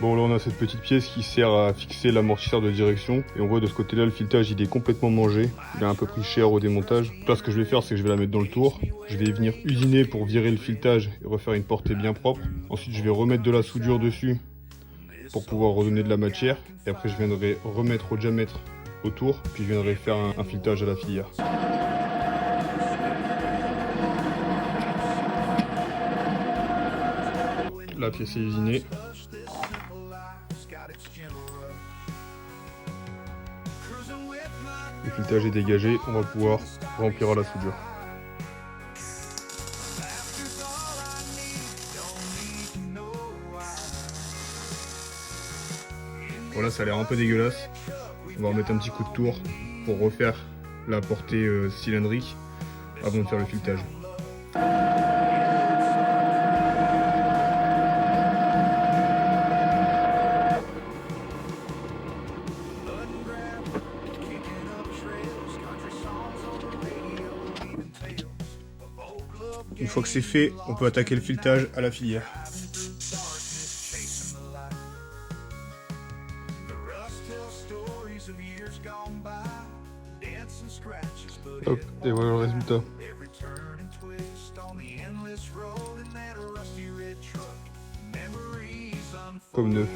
Bon, là on a cette petite pièce qui sert à fixer l'amortisseur de direction. Et on voit de ce côté-là, le filetage il est complètement mangé. Il a un peu pris cher au démontage. Là, ce que je vais faire, c'est que je vais la mettre dans le tour. Je vais venir usiner pour virer le filetage et refaire une portée bien propre. Ensuite, je vais remettre de la soudure dessus pour pouvoir redonner de la matière. Et après, je viendrai remettre au diamètre autour. Puis je viendrai faire un filetage à la filière. La pièce est usinée. Le filetage est dégagé, on va pouvoir remplir à la soudure. Voilà, ça a l'air un peu dégueulasse. On va remettre un petit coup de tour pour refaire la portée cylindrique avant de faire le filetage. Une fois que c'est fait, on peut attaquer le filetage à la filière. Hop, et voilà le résultat. Comme neuf.